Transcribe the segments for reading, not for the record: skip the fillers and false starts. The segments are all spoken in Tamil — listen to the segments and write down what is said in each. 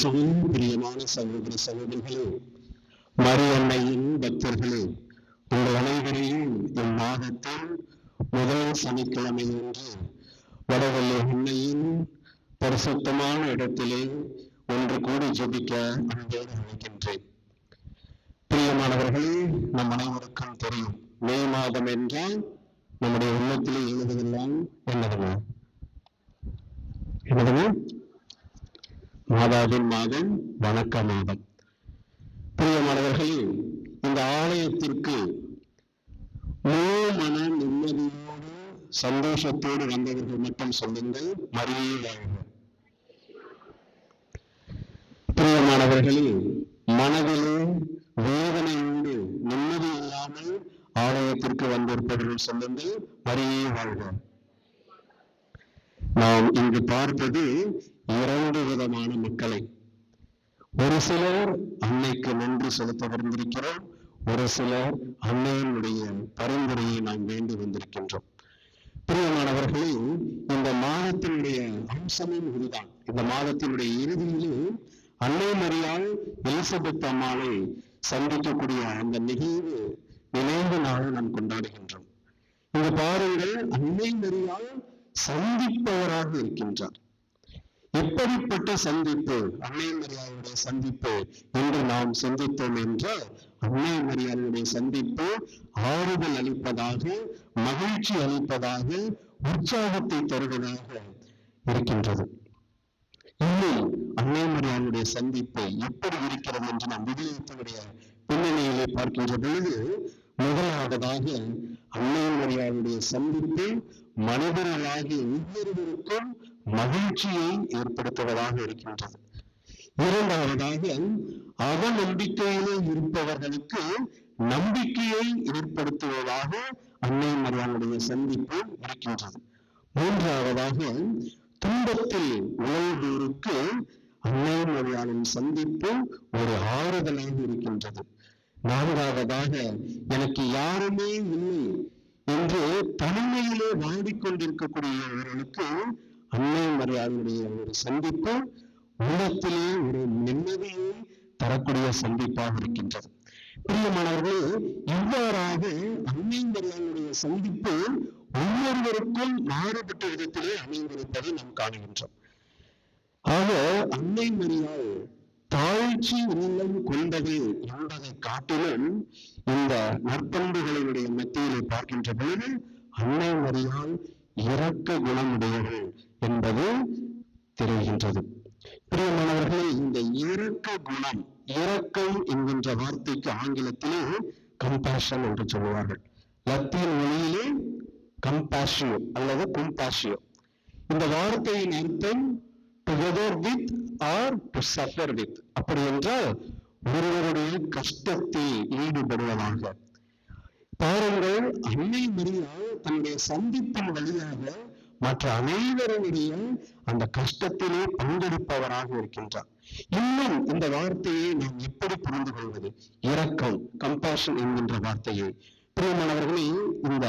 இயேசுவின் பிரியமான சகோதர சகோதரிகளே, மரியன்னையின் பக்தர்களே, உங்கள் அனைவரையும் இம்மாதத்தில் முதல் சனிக்கிழமை என்று வடவெள்ளி அன்னையின் பரிசுத்தமான இடத்திலே ஒன்று கூடி ஜெபிக்க அன்போடு அழைக்கின்றேன். பிரியமானவர்களே, நம் அனைவருக்கும் தெரியும், மே மாதம் என்றால் நம்முடைய உள்ளத்திலே எழுதுவதெல்லாம் என்னதுங்க? மாதாவின் மாதம், வணக்க மாதம். பிரியமானவர்களே, இந்த ஆலயத்திற்கு முழு மன நிம்மதியோடு சந்தோஷத்தோடு வந்தவர்கள் மட்டும் சொல்லுங்கள், மரியே வாழ்க. பிரியமானவர்களே, மனதிலே வேதனையோடு நிம்மதி இல்லாமல் ஆலயத்திற்கு வந்திருப்பவர்கள் சொல்லுங்கள், மரியே வாழ்க. நாம் இங்கு பார்ப்பது இரண்டு விதமான மக்களை. ஒரு சிலர் அன்னைக்கு நன்றி செலுத்த வந்திருக்கிறோம், ஒரு சிலர் அன்னையினுடைய பரிந்துரையை நாம் வேண்டி வந்திருக்கின்றோம். பிரியமானவர்களே, இந்த மாதத்தினுடைய அம்சமும் இதுதான். இந்த மாதத்தினுடைய இறுதியிலே அன்னை மரியாள் எலிசபெத் அம்மாளை சந்திக்கக்கூடிய அந்த நினைவு நாளை நாம் கொண்டாடுகின்றோம். இங்க பாருங்கள், அன்னை மரியாள் சந்திப்பவராக இருக்கின்றார். எப்படிப்பட்ட சந்திப்பு அன்னை மரியாளுடைய சந்திப்பு என்று நாம் சிந்தித்தோம் என்றால், அன்னை மரியாளுடைய சந்திப்பு ஆறுதல் அளிப்பதாக, மகிழ்ச்சி அளிப்பதாக, உற்சாகத்தை தருவதாக இருக்கின்றது. இன்னும் அன்னை மரியாளுடைய சந்திப்பு எப்படி இருக்கிறது என்று நாம் விவிலியத்தினுடைய பின்னணியிலே பார்க்கின்ற பொழுது, முதலாவதாக அன்னை மரியாளுடைய சந்திப்பு மனிதர்களாகிய ஒவ்வொருவருக்கும் மகிழ்ச்சியை ஏற்படுத்துவதாக இருக்கின்றது. இரண்டாவதாக அவநம்பிக்கையிலே இருப்பவர்களுக்கு நம்பிக்கையை ஏற்படுத்துவதாக அன்னை மரியாளுடைய சந்திப்பு இருக்கின்றது. மூன்றாவதாக துன்பத்தில் உழைவோருக்கு அன்னை மரியாளின் சந்திப்பு ஒரு ஆறுதலாக இருக்கின்றது. நான்காவதாக எனக்கு யாருமே இல்லை என்று தனிமையிலே வாடிக்கொண்டிருக்கக்கூடியவர்களுக்கு அன்னை மரியாளுடைய ஒரு சந்திப்பு உள்ளத்திலே ஒரு நிம்மதியை தரக்கூடிய சந்திப்பாக இருக்கின்றது. பிரியமானவர்களே, இவ்வாறாக அன்னை மரியாளுடைய சந்திப்பு ஒவ்வொருவருக்கும் மாறுபட்ட விதத்திலே அமைந்திருப்பதை நாம் காணுகின்றோம். ஆக அன்னை மரியாள் தாழ்ச்சி உள்ளம் கொண்டது என்பதை காட்டிலும் இந்த நற்பண்புகளினுடைய மத்தியிலே பார்க்கின்ற பொழுது அன்னை மரியாள் இரக்க குணமுடையவள் என்பது தெரிகின்றது. பிரியமானவர்களே, இந்த இரக்க குணம், இரக்கம் என்கின்ற வார்த்தைக்கு ஆங்கிலத்திலே கம்பேஷன் என்று சொல்லுவார்கள். லத்தீன் மொழியிலே கம்பேஷியோ அல்லது கும்பாஷியோ. இந்த வார்த்தையின் அர்த்தம் together with or to suffer with. அப்படி என்றால் ஒருவருடைய கஷ்டத்தில் ஈடுபடுவதாக. பாருங்கள், அன்னை மரியாள் தன்னுடைய சந்திப்பின் வழியாக மற்ற அனைவருடைய அந்த கஷ்டத்திலே பங்கெடுப்பவராக இருக்கின்றார். இன்னும் இந்த வார்த்தையை நாம் எப்படி புரிந்து கொள்வது? இரக்கம், கம்பேஷன் என்கின்ற வார்த்தையை. பிரியமானவர்களே, இந்த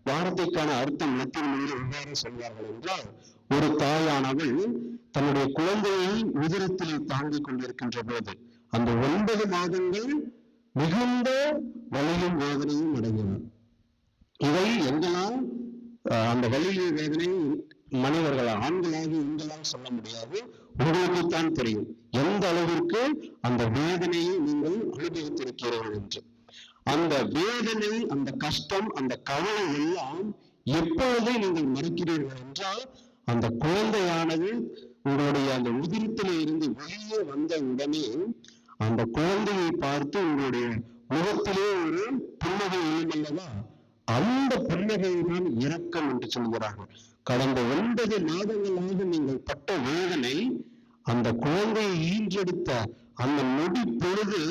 வார்த்தைக்கான அர்த்தம் லத்தீன் மொழியில் எவ்வாறு சொல்வார்கள் என்றால், ஒரு தாயானவள் தன்னுடைய குழந்தையை உதரத்திலே தாங்கிக் கொண்டிருக்கின்ற போது அந்த 9 மாதங்கள் மிகுந்த வலியும் வேதனையும் அடைகிறார். இவை எங்களால் அந்த வலியும் வேதனை மனிதர்களால், ஆண்களாகி உங்களால் சொல்ல முடியாது. உங்களுக்குத்தான் தெரியும் எந்த அளவிற்கு அந்த வேதனையை நீங்கள் அனுபவித்திருக்கிறீர்கள் என்று. அந்த வேதனை, அந்த கஷ்டம், அந்த கவலை எல்லாம் எப்பொழுதே நீங்கள் மறுக்கிறீர்கள் என்றால், அந்த குழந்தையானது உங்களுடைய அந்த உதிரத்திலே இருந்து வெளியே வந்த உடனே அந்த குழந்தையை பார்த்து உங்களுடைய முகத்திலே ஒரு புன்னகை எழுமல்லவா, அந்த புன்னகையை தான் இரக்கம் என்று சொல்கிறார்கள். கடந்த 9 மாதங்களாக நீங்கள் பட்ட வேதனை அந்த குழந்தையை ஈன்றெடுத்த அந்த நொடி பொழுது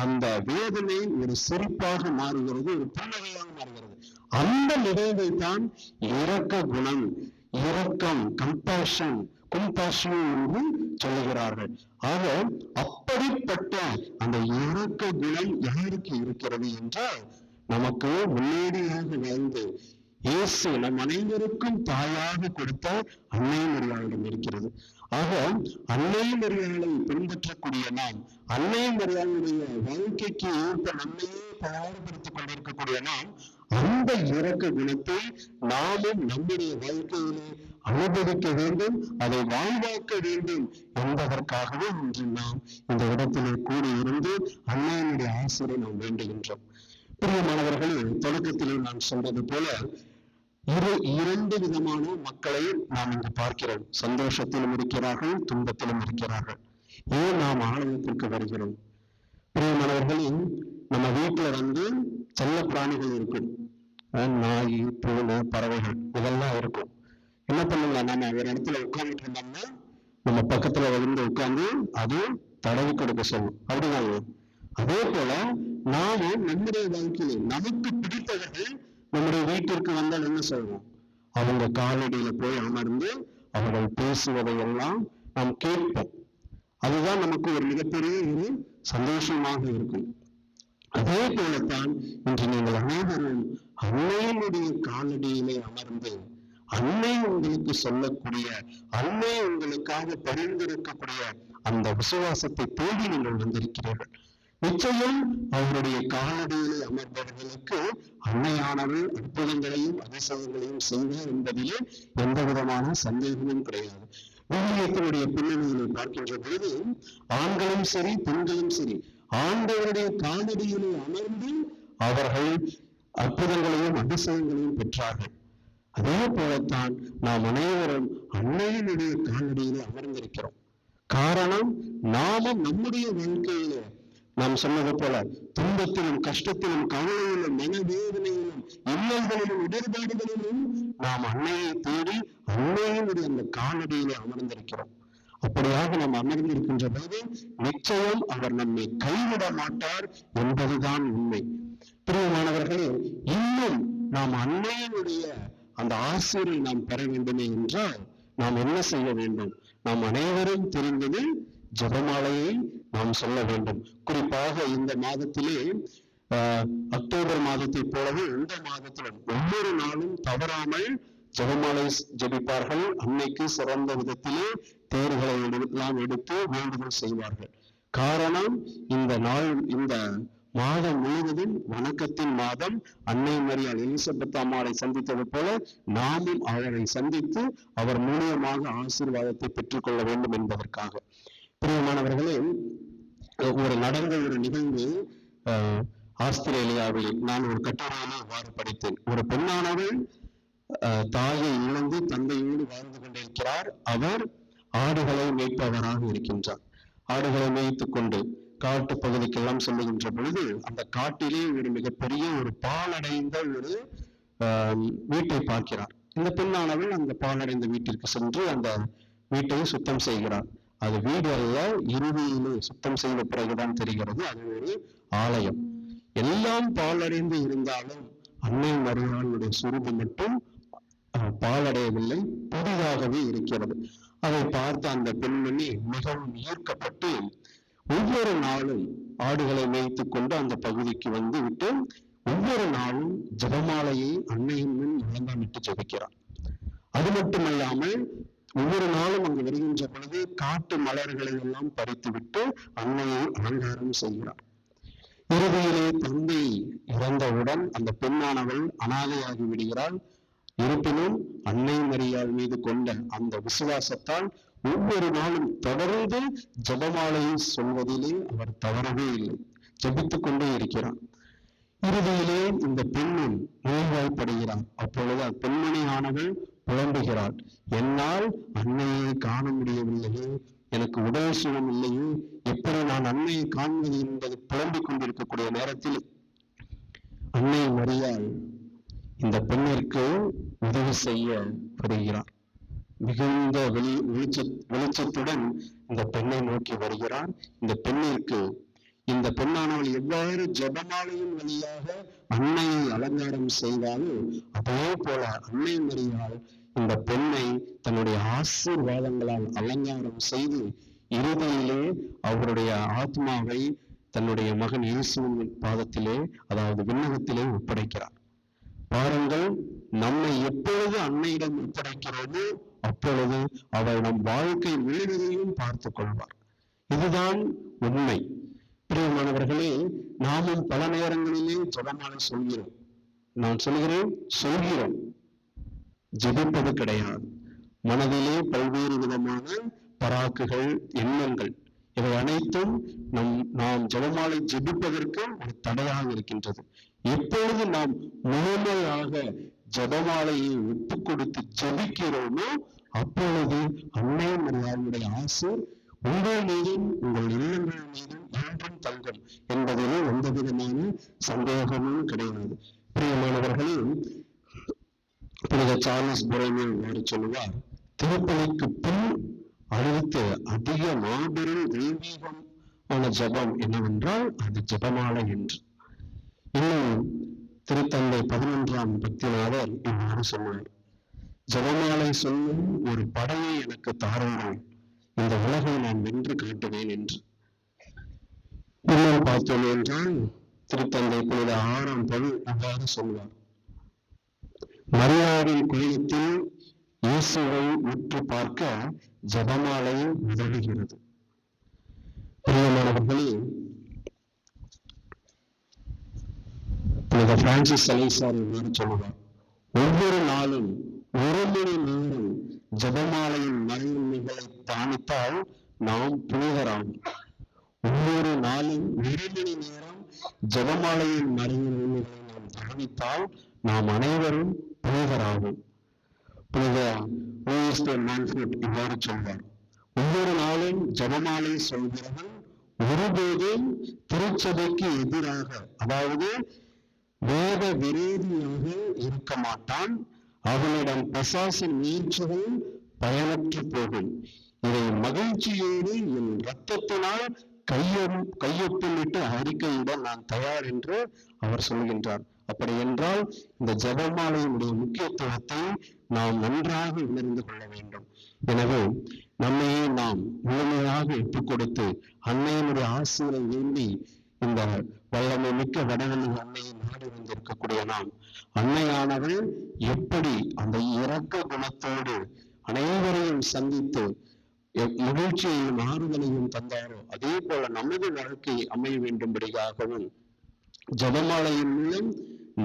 அந்த வேதனை ஒரு சிரிப்பாக மாறுகிறது, ஒரு புன்னகையாக மாறுகிறது. அந்த நிகழ்வை தான் இரக்க குணம், இரக்கம், கம்பேஷன், கும்பாஷன் என்று சொல்லுகிறார்கள். ஆக அப்படிப்பட்ட அந்த இரக்க குணம் யாருக்கு இருக்கிறது என்றால், நமக்கு முன்னோடியாக வாழ்ந்து இயேசு நம் அனைவருக்கும் தாயாக கொடுத்த அன்னை மரியாளிடம் இருக்கிறது. ஆக அன்னை மரியாதை பின்பற்றக்கூடிய நாம், அன்னை மரியாதையுடைய வாழ்க்கைக்கு ஏற்ப நம்மையே தயார்படுத்திக் கொண்டிருக்கக்கூடிய நாம், அந்த இறக்க குணத்தை நாமும் நம்முடைய வாழ்க்கையிலே அனுபவிக்க வேண்டும், அதை வாழ்வாக்க வேண்டும் என்பதற்காகவே இன்று நாம் இந்த இடத்திலே கூடியிருந்து அன்னையினுடைய ஆசிரியை நாம் வேண்டுகின்றோம். பிரியமானவர்களே, தொடக்கத்திலே நான் சொல்றது போல இரண்டு விதமான மக்களை நாம் இங்கு பார்க்கிறோம். சந்தோஷத்திலும் இருக்கிறார்கள், துன்பத்திலும் இருக்கிறார்கள். ஏன் நாம் ஆலயத்திற்கு வருகிறோம்? பிரியமானவர்களே, நம்ம வீட்டுல செல்ல பிராணிகள் இருக்கும், நாய், பூனை, பறவைகள் இதெல்லாம் இருக்கும். என்ன பண்ணுங்க, நம்ம ஒரு இடத்துல உட்கார்ந்துட்டு இருந்தோம்னா நம்ம பக்கத்துல உட்கார்ந்து அது தடவி கொடுக்க சொல்லும். அப்படிதாங்க. அதே போல நாமும் நம்முடைய வாழ்க்கையிலே நமக்கு பிடித்தவர்கள் நம்முடைய வீட்டிற்கு வந்தால் என்ன சொல்வோம்? அவங்க காலடியில போய் அமர்ந்து அவர்கள் பேசுவதை எல்லாம் நாம் கேட்போம். அதுதான் நமக்கு ஒரு மிகப்பெரிய ஒரு சந்தோஷமாக இருக்கும். அதே போலத்தான் இன்று நீங்கள் அனைவரும் அன்னையினுடைய காலடியிலே அமர்ந்து அன்னை உங்களுக்கு சொல்லக்கூடிய, அன்னை உங்களுக்காக பரிந்துரைக்கக்கூடிய அந்த விசுவாசத்தை தேடி நீங்கள் வந்திருக்கிறீர்கள். நிச்சயம் அவருடைய காலடியிலே அமர்ந்தவர்களுக்கு அன்னையானவர் அற்புதங்களையும் அதிசயங்களையும் செய்வார் என்பதிலே எந்த விதமான சந்தேகமும் கிடையாது. விவிலியத்தினுடைய பின்னணியிலே பார்க்கின்ற பொழுது ஆண்களும் சரி பெண்களும் சரி ஆண்டவருடைய காலடியிலே அமர்ந்து அவர்கள் அற்புதங்களையும் அதிசயங்களையும் பெற்றார்கள். அதே போலத்தான் நாம் அனைவரும் அன்னையினுடைய காலடியிலே அமர்ந்திருக்கிறோம். காரணம், நாமும் நம்முடைய வாழ்க்கையிலே நாம் சொன்னது போல துன்பத்திலும் கஷ்டத்திலும் கவலையிலும் மனவேதனையிலும் இன்னல்களிலும் இடர்பாடுகளிலும் நாம் அன்னையை தேடி அன்னையினுடைய அந்த காலடியிலே அமர்ந்திருக்கிறோம். அப்படியாக நாம் அமர்ந்திருக்கின்ற போது நிச்சயம் அவர் நம்மை கைவிட மாட்டார் என்பதுதான் உண்மை. பிரியமானவர்களே, இன்னும் நாம் அன்னையினுடைய அந்த ஆசிரியை நாம் பெற வேண்டுமே என்றால் நாம் என்ன செய்ய வேண்டும்? நாம் அனைவரும் தெரிந்தது ஜெபமாலையை நாம் சொல்ல வேண்டும். குறிப்பாக இந்த மாதத்திலே அக்டோபர் மாதத்தை போலவே இந்த மாதத்திலும் ஒவ்வொரு நாளும் தவறாமல் ஜெபமாலை ஜெபிப்பார்கள். அன்னைக்கு சிறந்த விதத்திலே தேர்களை எல்லாம் எடுத்து வேண்டுதல் செய்வார்கள். காரணம், இந்த நாள், இந்த மாதம் முழுவதும் வணக்கத்தின் மாதம். அன்னை மரியாள் எலிசபெத் அம்மாளை சந்தித்தது போல நாமும் அவரை சந்தித்து அவர் மூலியமாக ஆசீர்வாதத்தை பெற்றுக்கொள்ள வேண்டும் என்பதற்காக. பிரியமானவர்களே, நடந்த ஒரு நிகழ்வு ஆஸ்திரேலியாவில் நான் ஒரு கட்டுரையிலே இவ்வாறு படித்தேன். ஒரு பெண்ணானவள் தாயை இழந்து தந்தையோடு வாழ்ந்து கொண்டிருக்கிறார். அவர் ஆடுகளை மேய்ப்பவராக இருக்கின்றார். ஆடுகளை மேய்த்துக் கொண்டு காட்டு பகுதிக்கெல்லாம் செல்லுகின்ற பொழுது அந்த காட்டிலே ஒரு மிகப்பெரிய ஒரு பாலடைந்த ஒரு வீட்டை பார்க்கிறார். இந்த பெண்ணானவள் அந்த பாலடைந்த வீட்டிற்கு சென்று அந்த வீட்டை சுத்தம் செய்கிறார். அது வீடு அல்ல, இறுதியிலே சுத்தம் செய்த பிறகுதான் தெரிகிறது அது ஒரு ஆலயம். எல்லாம் பாலடைந்து இருந்தாலும் அன்னை மரியாளுடைய சுரூபு மட்டும் பாலடையவில்லை, புதிதாகவே இருக்கிறது. அதை பார்த்து அந்த பெண்மணி மிகவும் ஈர்க்கப்பட்டு ஒவ்வொரு நாளும் ஆடுகளை மேய்த்துக் கொண்டு அந்த பகுதிக்கு வந்து விட்டு ஒவ்வொரு நாளும் ஜெபமாலையை அன்னையின் முன் முழங்காமிட்டு ஜெபிக்கிறார். அது மட்டுமல்லாமல் ஒவ்வொரு நாளும் அங்கு வருகின்ற பொழுது காட்டு மலர்களை எல்லாம் பறித்து விட்டு அன்னையை அலங்காரம் செய்கிறார். இறுதியிலே தந்தை இறந்தவுடன் அந்த பெண்ணானவள் அனாதையாகி விடுகிறாள். இருப்பினும் அன்னை மரியாள் மீது கொண்ட அந்த விசுவாசத்தால் ஒவ்வொரு நாளும் தொடர்ந்து ஜெபமாலையை சொல்வதிலே அவர் தவறவே இல்லை, ஜெபித்துக் கொண்டே இருக்கிறார். இறுதியிலே இந்த பெண்ணும் நோய்வாய்ப்படுகிறார். அப்பொழுது பெண்மணியானவள் புலம்புகிறாள், என்னால் அன்னையை காண முடியவில்லையே, எனக்கு உடல் சுகம் இல்லையே, எப்படி நான் அன்னையை காண்பது என்பது புலம்பிக் கொண்டிருக்கக்கூடிய நேரத்தில் அன்னை மரியாள் இந்த பெண்ணிற்கு உதவி செய்ய வருகிறார். மிகுந்த வெளிச்சத்துடன் இந்த பெண்ணை நோக்கி வருகிறார். இந்த பெண்ணானவள் எவ்வாறு ஜெபமாலையின் வழியாக அன்னையை அலங்காரம் செய்தாலும் அதே போல அன்னை மரியாள் இந்த பெண்ணை தன்னுடைய ஆசீர்வாதங்களால் அலங்காரம் செய்து இறுதியிலே அவருடைய ஆத்மாவை தன்னுடைய மகன் இயேசுவின் பாதத்திலே, அதாவது விண்ணகத்திலே ஒப்படைக்கிறார். பாருங்கள், நம்மை எப்பொழுது அன்னையிடம் ஒப்படைக்கிறோமோ அப்பொழுது அவர் நம் வாழ்க்கை முழுவதையும் பார்த்து கொள்வார். இதுதான் உண்மை. பிரியமானவர்களே, நாமும் பல நேரங்களிலே ஜெபமாலை சொல்கிறோம். நான் சொல்கிறோம், ஜெபிப்பது கிடையாது. மனதிலே பல்வேறு விதமான பராக்குகள், எண்ணங்கள், இவை அனைத்தும் நாம் ஜெபமாலை ஜெபிப்பதற்கு ஒரு தடையாக இருக்கின்றது. எப்பொழுது நாம் முழுமையாக ஜெபமாலையை ஒப்பு கொடுத்து ஜெபிக்கிறோமோ அப்பொழுது அன்னை மரியாதையுடைய ஆசை உங்கள் மீதும் உங்கள் இல்லங்கள் மீதும் என்றும் தங்கும் என்பதிலே எந்த விதமான சந்தேகமும் கிடையாது. பிரியமானவர்களே, புனித சார்லஸ் பொரோமியோ சொல்லுவார், திருப்பலிக்கு பின் அடுத்து அதிக மாபெரும் தெய்வீகமான ஜபம் என்னவென்றால் அது ஜபமாலை என்று. இன்னும் திருத்தந்தை 11ஆம் பக்திநாதர் இவ்வாறு சொன்னார், ஜபமாலை சொல்லும் ஒரு படையை எனக்கு தாருங்கள், இந்த உலகை நான் வென்று காட்டுவேன் என்று. இன்னும் பார்த்தோம் என்றால் திருத்தந்தை புனித 6ஆம் பவுல் இவ்வாறு சொல்வார், மரியாவின் கோயிலத்தில் இயேசுவை உற்று பார்க்க ஜபமாலை உதவுகிறது. பிரியமானவர்களே, புனித பிரான்சிஸ் சலேசார் இவ்வாறு சொல்லுவார், ஒவ்வொரு நாளும் 1 மணி நேரம் ஜபமாலையின் மறையுண்மைகளை தியானித்தால் நாம் புனிதராகும். ஒவ்வொரு நாளும் 1 மணி நேரம் ஜபமாலையின் மறையுண்மைகளை நாம் தியானித்தால் நாம் அனைவரும் புனிதராகும். புனித லூயிஸ் டே மான்ஃபோர்ட் இவ்வாறு சொல்வார், ஒவ்வொரு நாளும் ஜபமாலை சொல்கிறவன் ஒருபோதும் திருச்சபைக்கு எதிராக, அதாவது வேத விரோதியாக இருக்க மாட்டான். அவனிடம் பிசாசின் முயற்சிகள் பயனற்று போகும். இதை மகிழ்ச்சியோடு என் இரத்தத்தினால் கையொப்பமிட்டு அறிக்கையிட நான் தயார் என்று அவர் சொல்கின்றார். அப்படி என்றால் இந்த ஜெபமாலையினுடைய முக்கியத்துவத்தை நாம் நன்றாக உணர்ந்து கொள்ள வேண்டும். எனவே நம்மையே நாம் முழுமையாக ஒப்புக் கொடுத்து அன்னையினுடைய ஆசிரியரை வேண்டி இந்த வல்லமை மிக்க வடவெளி அன்னையை நாடி வந்திருக்கக்கூடிய நாம், அன்னையானவள் எப்படி அந்த இரக்க குணத்தோடு அனைவரையும் சந்தித்து மகிழ்ச்சியையும் ஆறுதலையும் தந்தாரோ அதே போல நமது வாழ்க்கை அமைய வேண்டும்படியாகவும் ஜபமாலையின் மூலம்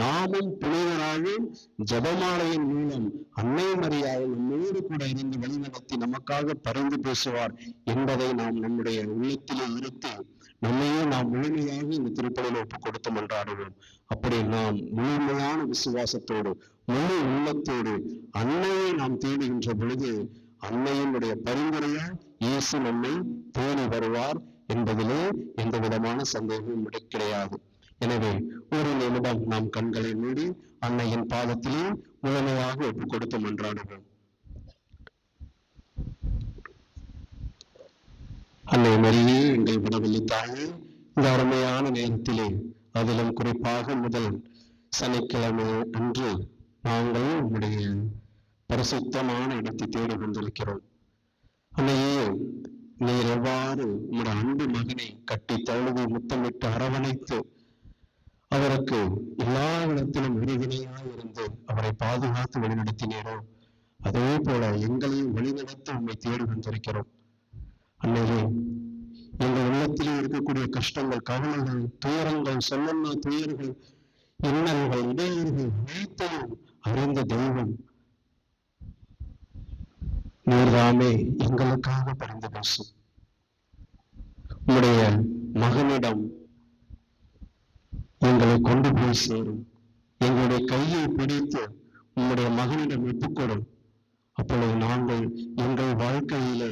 நாமும் புனிதராகவும் ஜபமாலையின் மூலம் அன்னை மரியாதை நம்மோடு கூட இருந்து வழிநடத்தி நமக்காக பரிந்து பேசுவார் என்பதை நாம் நம்முடைய உள்ளத்திலே இருத்தி நம்மையே நாம் முழுமையாக இந்த திருப்பலியில் ஒப்புக் கொடுத்து மன்றாடுவோம். அப்படி நாம் முழுமையான விசுவாசத்தோடு முழு உள்ளத்தோடு அன்னையை நாம் தேடுகின்ற பொழுது அன்னையினுடைய பரிந்துரையால் இயேசு நம்மை தேடி வருவார் என்பதிலே எந்த விதமான சந்தேகமும் கிடையாது. எனவே ஒரு நிமிடம் நாம் கண்களை மூடி அன்னையின் பாதத்திலே முழுமையாக ஒப்புக் கொடுத்து மன்றாடுவோம். அன்னை மரியே, எங்கள் விடவில்லை தாயே, இந்த அருமையான நேரத்திலே அதிலும் குறிப்பாக முதல் சனிக்கிழமை அன்று நாங்கள் உங்களுடைய பரிசுத்தமான இடத்தை தேடி வந்திருக்கிறோம். அன்னையே, நீர் எவ்வாறு உங்களுடைய அன்பு மகனை கட்டி தழுவி முத்தமிட்டு அரவணைத்து அவருக்கு எல்லா இடத்திலும் உறுதுணையாக இருந்து அவரை பாதுகாத்து வழிநடத்தினீரோ அதே போல எங்களையும் வழிநடத்த உண்மை தேடி வந்திருக்கிறோம். அன்னையே, எங்கள் உள்ளத்திலே இருக்கக்கூடிய கஷ்டங்கள், கவலைகள், துயரங்கள், சொல்லன்னா துயர்கள், இன்னல்கள், இடையூறுகள் அனைத்தையும் அறிந்த தெய்வம் நீர்தாமே எங்களுக்காக பரிந்து பேசும். உம்முடைய மகனிடம் எங்களை கொண்டு போய் சேரும். எங்களுடைய கையை பிடித்து உம்முடைய மகனிடம் ஒப்புக்கொடும். அப்பொழுது நாங்கள் எங்கள் வாழ்க்கையிலே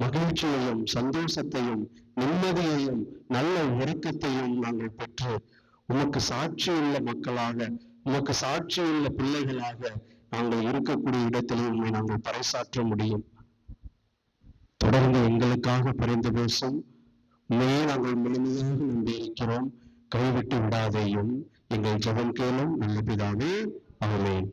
மகிழ்ச்சியையும் சந்தோஷத்தையும் நிம்மதியையும் நல்ல உறக்கத்தையும் நாங்கள் பெற்று உமக்கு சாட்சியுள்ள மக்களாக, உமக்கு சாட்சியுள்ள பிள்ளைகளாக நாங்கள் இருக்கக்கூடிய இடத்திலே உண்மை நாங்கள் பறைசாற்ற முடியும். தொடர்ந்து எங்களுக்காக பரிந்து பேசும். உண்மையே நாங்கள் முழுமையாக நம்பியிருக்கிறோம். கைவிட்டு விடாதேயும். எங்கள் ஜெபம் கேளும் நல்ல பிதாவே. ஆமென்.